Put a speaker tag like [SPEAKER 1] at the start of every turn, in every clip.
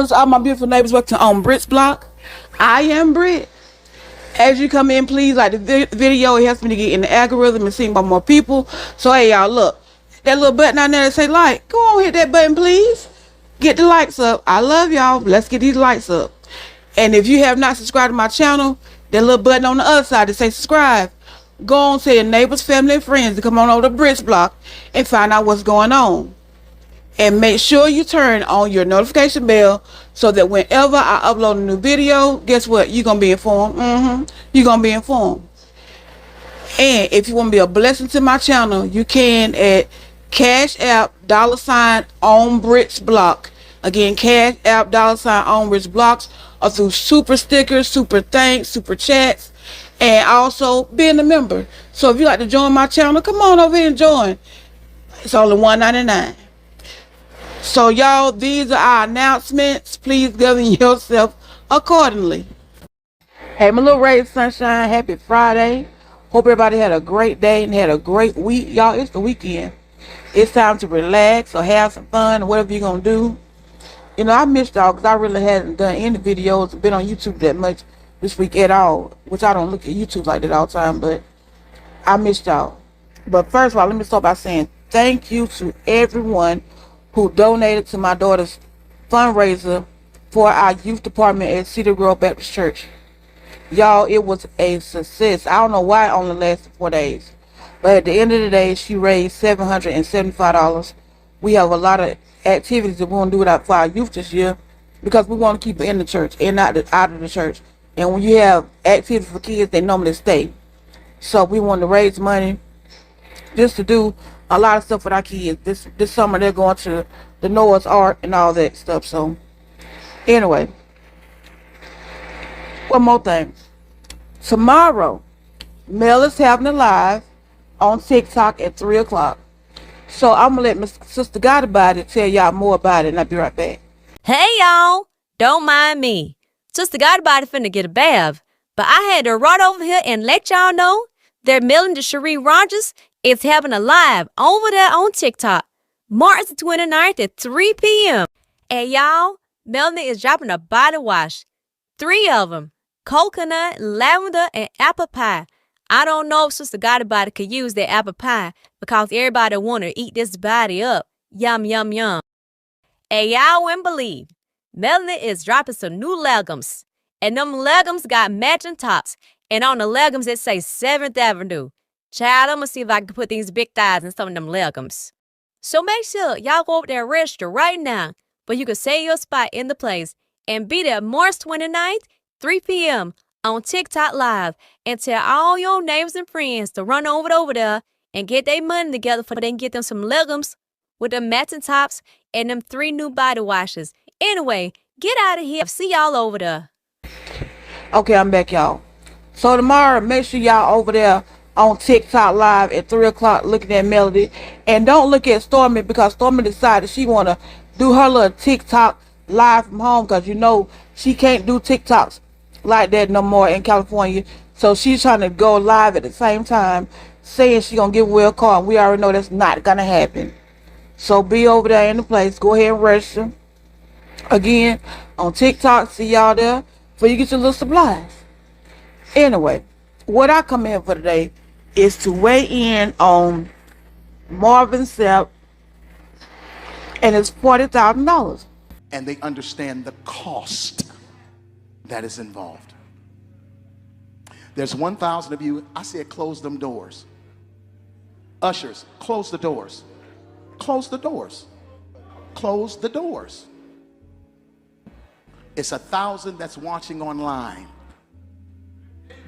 [SPEAKER 1] All my beautiful neighbors welcome on Brit's Block. I am Brit. As you come in, please like the video. It helps me to get in the algorithm and seen by more people. So hey y'all, look, that little button down there that say like, go on, hit that button please. Get the likes up. I love y'all. Let's get these likes up. And if you have not subscribed to my channel, that little button on the other side that say subscribe, go on to your neighbors, family, and friends to come on over to Brit's Block and find out what's going on. And make sure you turn on your notification bell so that whenever I upload a new video, guess what? You're going to be informed. You're going to be informed. And if you want to be a blessing to my channel, you can at Cash App $ on Brit's Block. Again, Cash App $ on Brit's Blocks, or through super stickers, super thanks, super chats, and also being a member. So if you like to join my channel, come on over here and join. It's only $1.99. So y'all, these are our announcements. Please govern yourself accordingly. Hey, my little rays of sunshine, happy Friday. Hope everybody had a great day and had a great week. Y'all, it's the weekend. It's time to relax or have some fun or whatever you're going to do. You know, I missed y'all because I really hadn't done any videos or been on YouTube that much this week at all. Which I don't look at YouTube like that all the time, but I missed y'all. But first of all, let me start by saying thank you to everyone who donated to my daughter's fundraiser for our youth department at Cedar Grove Baptist Church. Y'all, it was a success. I don't know why it only lasted 4 days. But at the end of the day, she raised $775. We have a lot of activities that we want to do for our youth this year because we want to keep it in the church and not out of the church. And when you have activities for kids, they normally stay. So we want to raise money just to do a lot of stuff with our kids. This summer they're going to the Noah's Ark and all that stuff. So anyway, one more thing. Tomorrow, Mel is having a live on TikTok at 3 o'clock. So I'm going to let my sister God about it tell y'all more about it, and I'll be right back.
[SPEAKER 2] Hey, y'all. Don't mind me. Sister God about it finna get a bath. But I had to run over here and let y'all know that Melinda Cherie Rogers is having a live over there on TikTok, March the 29th at 3 p.m. And y'all, Melinda is dropping a body wash. 3 of them. Coconut, lavender, and apple pie. I don't know if Sister God about it could use that apple pie because everybody want to eat this body up. Yum, yum, yum. And y'all wouldn't believe, Melinda is dropping some new leggings. And them leggings got matching tops. And on the leggings it say 7th Avenue. Child, I'm going to see if I can put these big thighs in some of them leggings. So make sure y'all go over there and register right now. But you can save your spot in the place and be there March 29th, 3 p.m. on TikTok Live. And tell all your neighbors and friends to run over there and get their money together for they can get them some leggings with them matching tops and them 3 new body washes. Anyway, get out of here. See y'all over there.
[SPEAKER 1] Okay, I'm back, y'all. So tomorrow, make sure y'all over there on TikTok Live at 3 o'clock looking at Melody. And don't look at Stormy because Stormy decided she want to do her little TikTok live from home because you know she can't do TikToks like that no more in California. So she's trying to go live at the same time saying she going to give away a car. We already know that's not going to happen. So be over there in the place. Go ahead and register. Again, on TikTok, see y'all there before you get your little supplies. Anyway, what I come in for today is to weigh in on Marvin Sapp and his $40,000.
[SPEAKER 3] And they understand the cost that is involved. There's 1,000 of you. I said close them doors. Ushers, close the doors. Close the doors. Close the doors. It's 1,000 that's watching online.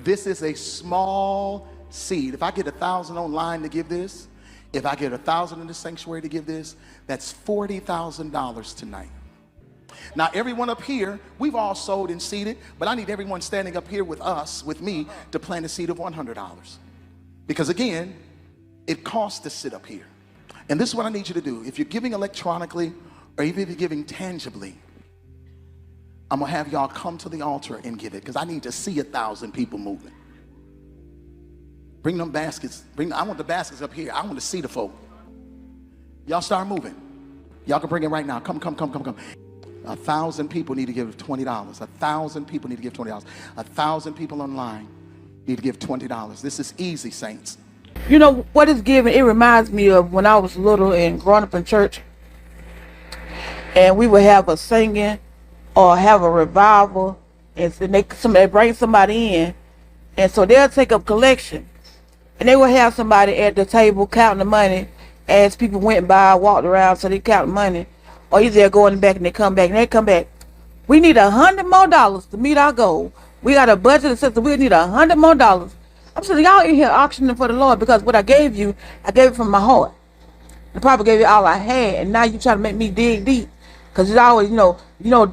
[SPEAKER 3] This is a small seed. If I get 1,000 online to give this, if I get 1,000 in the sanctuary to give this, that's $40,000 tonight. Now, everyone up here, we've all sowed and seeded, but I need everyone standing up here with us, with me, to plant a seed of $100. Because again, it costs to sit up here. And this is what I need you to do. If you're giving electronically, or even if you're giving tangibly, I'm gonna have y'all come to the altar and give it, because I need to see 1,000 people moving. Bring them baskets. I want the baskets up here. I want to see the folk. Y'all start moving. Y'all can bring it right now. Come. 1,000 people need to give $20. 1,000 people need to give $20. 1,000 people online need to give $20. This is easy, saints.
[SPEAKER 1] You know what it's giving? It reminds me of when I was little and growing up in church, and we would have a singing or have a revival, and so they bring somebody in, and so they'll take up collection, and they will have somebody at the table counting the money as people went by, walked around, so they count the money, or either they're going back and they come back, and they come back. We need $100 more to meet our goal. We got a budget that says we need $100 more. I'm saying y'all in here auctioning for the Lord, because what I gave you, I gave it from my heart. I probably gave you all I had, and now you try to make me dig deep. Because it's always,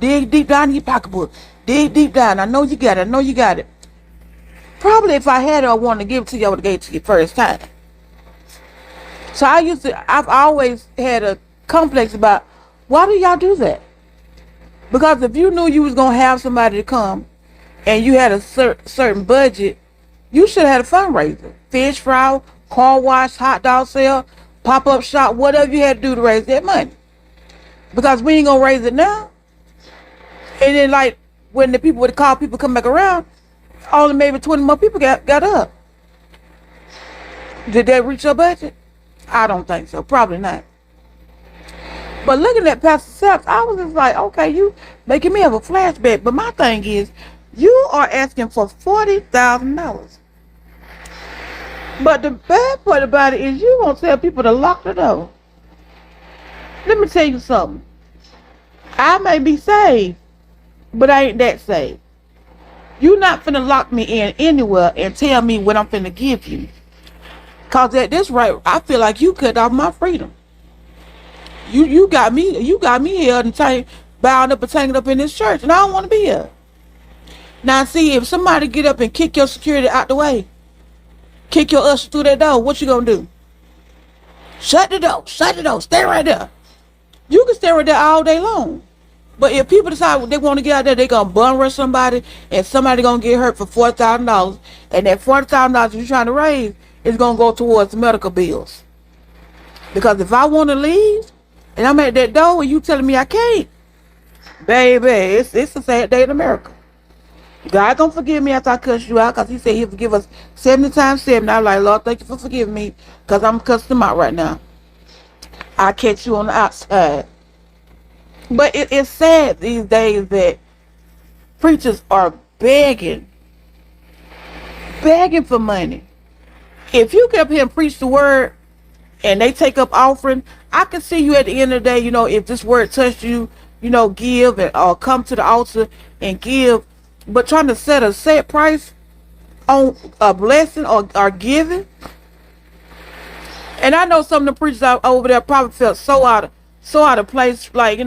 [SPEAKER 1] dig deep down in your pocketbook. Dig deep down. I know you got it. I know you got it. Probably if I had it, I wanted to give it to you, I would have gave it to you first time. So I've always had a complex about, why do y'all do that? Because if you knew you was going to have somebody to come, and you had a certain budget, you should have had a fundraiser. Fish fry, car wash, hot dog sale, pop-up shop, whatever you had to do to raise that money. Because we ain't going to raise it now. And then, like, when the people would call people come back around, only maybe 20 more people got up. Did that reach your budget? I don't think so. Probably not. But looking at Pastor Sapp, I was just like, okay, you making me have a flashback. But my thing is, you are asking for $40,000. But the bad part about it is you gonna tell people to lock the door. Let me tell you something. I may be saved, but I ain't that saved. You not finna lock me in anywhere and tell me what I'm finna give you. Cause at this rate, I feel like you cut off my freedom. You got me here and bound up and tangled up in this church, and I don't want to be here. Now see, if somebody get up and kick your security out the way, kick your usher through that door, what you gonna do? Shut the door, stay right there. You can stay right there all day long. But if people decide they want to get out there, they gonna bum rush somebody, and somebody gonna get hurt for $4,000, and that $40,000 you're trying to raise is gonna go towards medical bills. Because if I want to leave, and I'm at that door, and you telling me I can't, baby, it's a sad day in America. God gonna forgive me after I cuss you out, because he said he'll forgive us 70 times 7. I'm like, Lord, thank you for forgiving me, because I'm cussing him out right now. I catch you on the outside. But it's sad these days that preachers are begging for money. If you get up here and preach the word and they take up offering, I can see you at the end of the day, if this word touched you, give or come to the altar and give. But trying to set a set price on a blessing or giving. And I know some of the preachers out over there probably felt so out of place, like,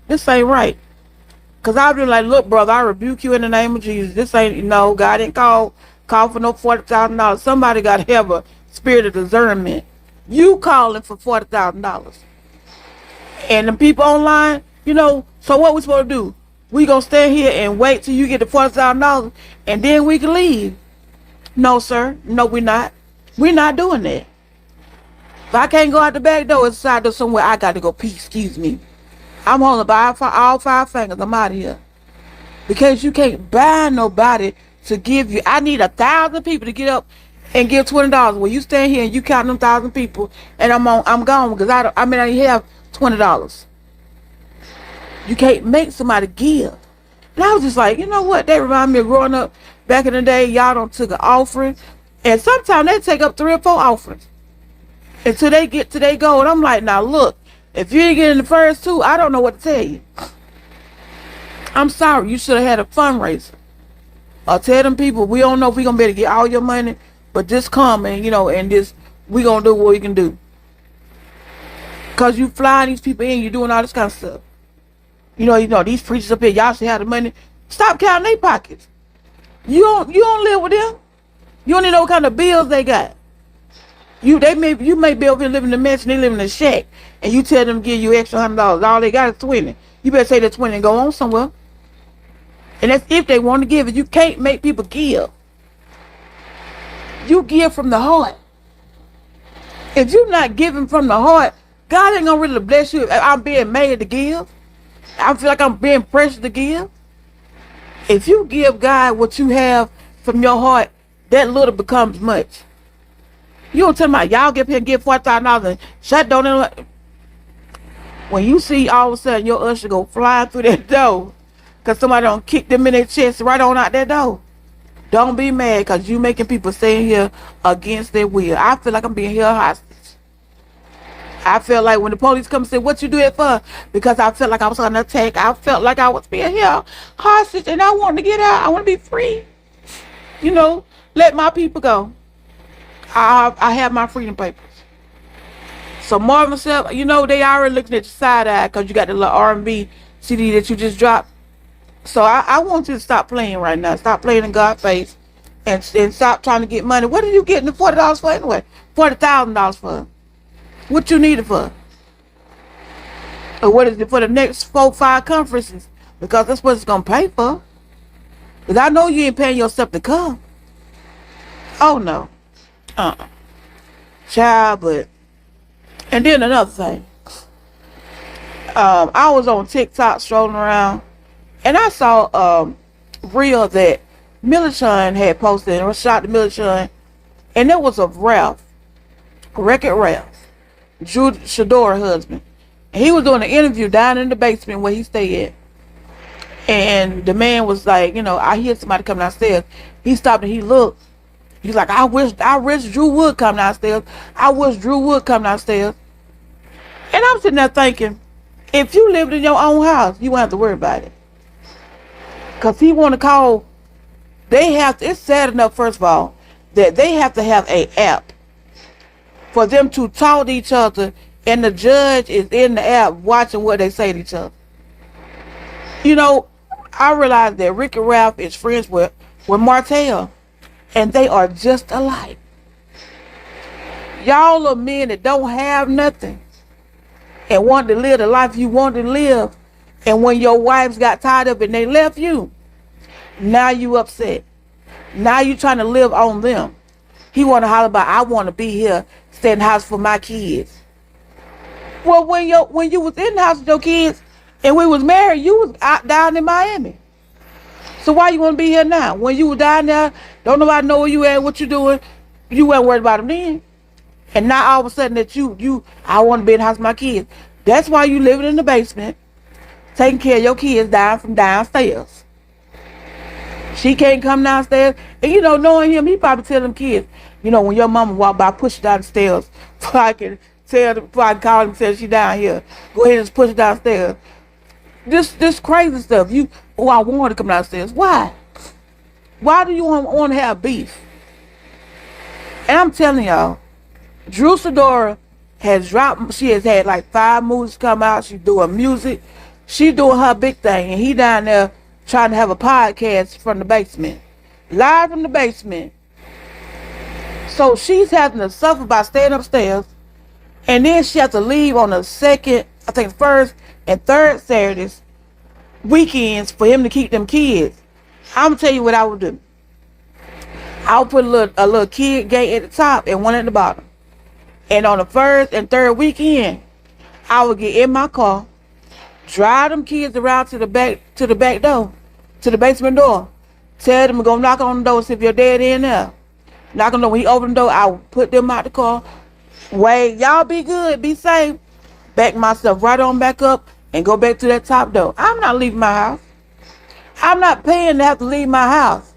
[SPEAKER 1] this ain't right. Because I've been like, look, brother, I rebuke you in the name of Jesus. This ain't, God didn't call for no $40,000. Somebody got to have a spirit of discernment. You calling for $40,000. And the people online, so what we supposed to do? We gonna stay here and wait till you get the $40,000 and then we can leave? No, sir. No, we're not. We're not doing that. If I can't go out the back door, it's the side door somewhere, I got to go pee. Excuse me. I'm holding by all 5 fingers. I'm out of here. Because you can't buy nobody to give you. I need 1,000 people to get up and give $20. Well, you stand here and you count them 1,000 people, and I'm gone because I only have $20. You can't make somebody give. And I was just like, you know what? They remind me of growing up back in the day. Y'all don't took an offering, and sometimes they take up 3 or 4 offerings until they get to their goal. And I'm like, now look, if you ain't getting the first 2, I don't know what to tell you. I'm sorry. You should have had a fundraiser. Or tell them people, we don't know if we're going to be able to get all your money, but just come and, and just, we going to do what we can do. Because you flying these people in, you doing all this kind of stuff. These preachers up here, y'all should have the money. Stop counting their pockets. You don't live with them. You don't even know what kind of bills they got. You may be over here living in a mansion, they live in a shack, and you tell them to give you extra $100. All they got is 20. You better say that 20 and go on somewhere. And that's if they want to give it. You can't make people give. You give from the heart. If you're not giving from the heart, God ain't gonna really bless you. I'm being made to give. I feel like I'm being pressured to give. If you give God what you have from your heart, that little becomes much. You don't tell me y'all get up here and get $4,000 and shut down. When you see all of a sudden your usher go flying through that door because somebody don't kick them in their chest right on out that door, don't be mad because you making people stay here against their will. I feel like I'm being held hostage. I felt like when the police come and say, what you do it for? Because I felt like I was under attack. I felt like I was being held hostage and I wanted to get out. I want to be free. You know, let my people go. I have my freedom papers. So Marvin Sapp, you know, they already looking at your side eye because you got the little R&B CD that you just dropped. So I want you to stop playing right now. Stop playing in God's face and stop trying to get money. What are you getting the $40 for anyway? $40,000 for? What you need it for? Or what is it for the next 4-5 conferences? Because that's what it's going to pay for. Because I know you ain't paying yourself to come. Oh, no. Child, but... And then another thing. I was on TikTok strolling around. And I saw reel that Millichan had posted. Or shot to Millichan. And it was of Ralph. Record Ralph. Drew Shadora's husband. And he was doing an interview down in the basement where he stayed at. And the man was like, you know, I hear somebody coming downstairs. He stopped and he looked. He's like, I wish Drew would come downstairs. I wish Drew would come downstairs. And I'm sitting there thinking, if you lived in your own house, you wouldn't have to worry about it. Because he want to call, it's sad enough, first of all, that they have to have an app for them to talk to each other, and the judge is in the app watching what they say to each other. You know, I realized that Ricky Ralph is friends with Martell, and they are just alike. Y'all are men that don't have nothing and want to live the life you want to live, and when your wives got tired of it and they left you, now you upset. Now you trying to live on them. He want to holler about, I want to be here, stay in the house for my kids. Well, when you was in the house with your kids and we was married, you was out down in Miami. So why you want to be here now? When you was down there, don't nobody know where you at, what you doing. You weren't worried about them then. And now all of a sudden that I want to be in the house with my kids. That's why you living in the basement, taking care of your kids down from downstairs. She can't come downstairs. And you know, knowing him, he probably tell them kids, you know, when your mama walk by, push her down the stairs. Before I can call him and say she down here. Go ahead and just push her downstairs. This crazy stuff. I want her to come downstairs. Why? Why do you want to have beef? And I'm telling y'all, Drew Sidora has dropped, she has had like 5 movies come out. She's doing music. She's doing her big thing. And he down there trying to have a podcast from the basement. Live from the basement. So she's having to suffer by staying upstairs. And then she has to leave on the second, I think first and third Saturdays, weekends for him to keep them kids. I'm gonna tell you what I would do. I would put a little kid gate at the top and one at the bottom. And on the first and third weekend, I would get in my car, drive them kids around to the back door, to the basement door. Tell them to go knock on the door, see if your dad in there. Knock on the door. When he opened the door, I would put them out the car. Wait, y'all be good, be safe. Back myself right on back up and go back to that top door. I'm not leaving my house. I'm not paying to have to leave my house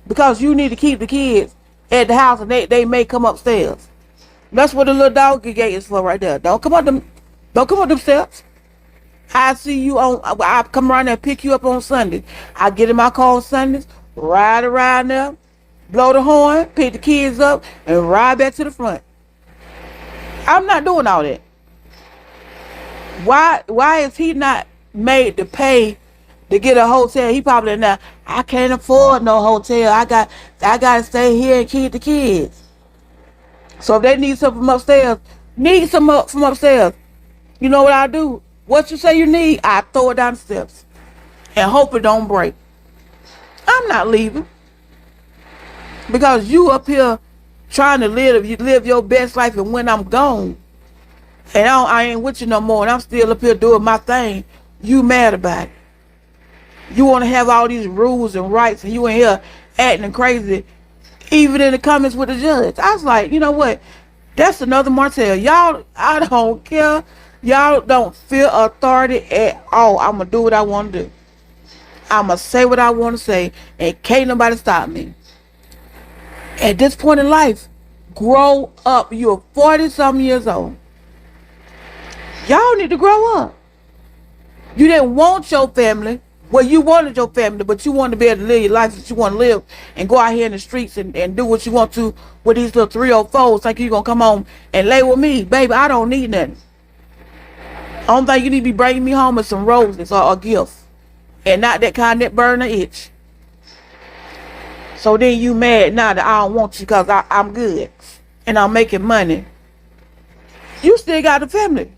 [SPEAKER 1] because you need to keep the kids at the house and they may come upstairs. That's what the little doggy gate is for right there. Don't come up them steps. I see you I come around there and pick you up on Sunday. I get in my car on Sundays, ride around there, blow the horn, pick the kids up, and ride back to the front. I'm not doing all that. Why is he not made to pay to get a hotel? He probably not. I can't afford no hotel. I got to stay here and keep the kids. So if they need something from upstairs, from upstairs. You know what I do? What you say you need, I throw it down the steps and hope it don't break. I'm not leaving because you up here trying to live your best life, and when I'm gone and I ain't with you no more and I'm still up here doing my thing, you mad about it. You want to have all these rules and rights, and you in here acting crazy, even in the comments with the judge. I was like, you know what? That's another Martell. Y'all, I don't care. Y'all don't feel authority at all. I'm going to do what I want to do. I'm going to say what I want to say, and can't nobody stop me. At this point in life, grow up. You're 40-something years old. Y'all need to grow up. You didn't want your family. Well, you wanted your family, but you wanted to be able to live your life that you want to live and go out here in the streets and do what you want to with these little 304s. Think you're going to come home and lay with me. Baby, I don't need nothing. Only thing you need to be bringing me home is some roses or a gift. And not that kind that burn or itch. So then you mad now that I don't want you because I'm good and I'm making money. You still got a family.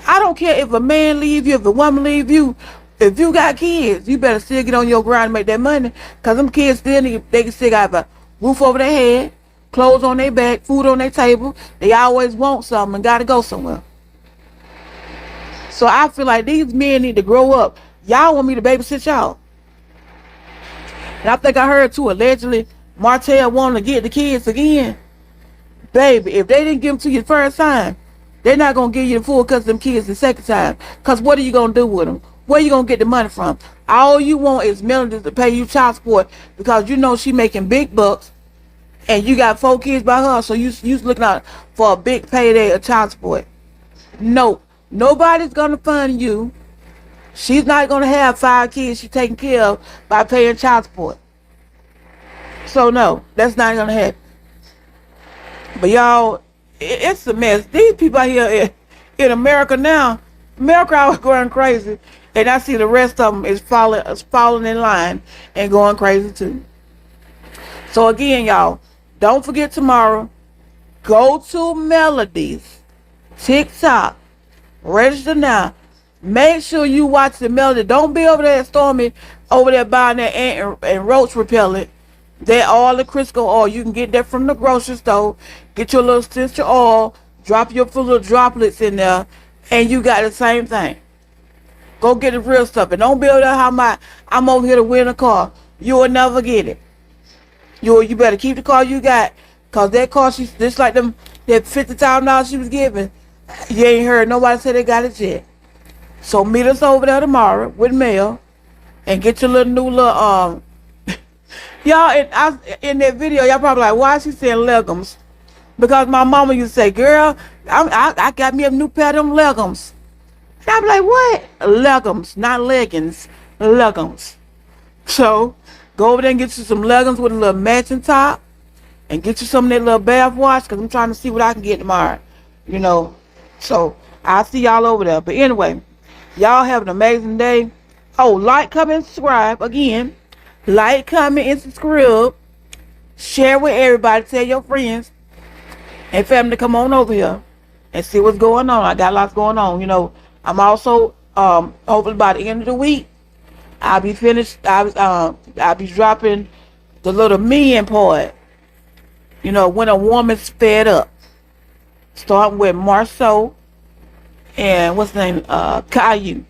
[SPEAKER 1] I don't care if a man leave you, if a woman leave you. If you got kids, you better still get on your grind and make that money. Because them kids still need, they can still got a roof over their head, clothes on their back, food on their table. They always want something and got to go somewhere. So I feel like these men need to grow up. Y'all want me to babysit y'all. And I think I heard too, allegedly, Martell wanted to get the kids again. Baby, if they didn't give them to you the first time, they're not going to give you the full custody of them kids the second time. Because what are you going to do with them? Where you going to get the money from? All you want is Melody to pay you child support because you know she making big bucks and you got 4 kids by her, so you looking out for a big payday of child support. No, nobody's going to fund you. She's not going to have 5 kids she's taking care of by paying child support. So no, that's not going to happen. But y'all, it's a mess. These people out here in America now, America out going crazy. And I see the rest of them is falling in line and going crazy too. So again, y'all, don't forget tomorrow, go to Melody's TikTok, register now. Make sure you watch the Melody. Don't be over there at Stormy, over there buying that ant and roach repellent. That oil and Crisco oil. You can get that from the grocery store. Get your little essential oil, drop your little droplets in there, and you got the same thing. Go get the real stuff. And don't be over there how I'm over here to win a car. You will never get it. You better keep the car you got. Because that car, she's just like them, that $50,000 she was giving. You ain't heard nobody say they got it yet. So meet us over there tomorrow with Mel. And get your little new little, y'all, in that video, y'all probably like, why is she saying leggings? Because my mama used to say, girl, I got me a new pair of them leggings. And I'm like, what? Leggings, not leggings. Leggings. So, go over there and get you some leggings with a little matching top. And get you some of that little bath wash. Because I'm trying to see what I can get tomorrow. You know. So, I'll see y'all over there. But anyway, y'all have an amazing day. Oh, like, comment, and subscribe. Again, like, comment, and subscribe. Share with everybody. Tell your friends and family to come on over here and see what's going on. I got lots going on, you know. I'm also hopefully by the end of the week I'll be finished. I'll be dropping the little men part, you know, when a woman's fed up, starting with Marceau and what's the name, Caillou.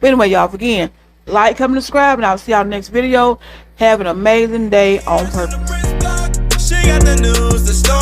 [SPEAKER 1] But anyway, y'all, again, like, comment, and subscribe, and I'll see y'all next video. Have an amazing day on purpose.
[SPEAKER 4] She got the news, the story.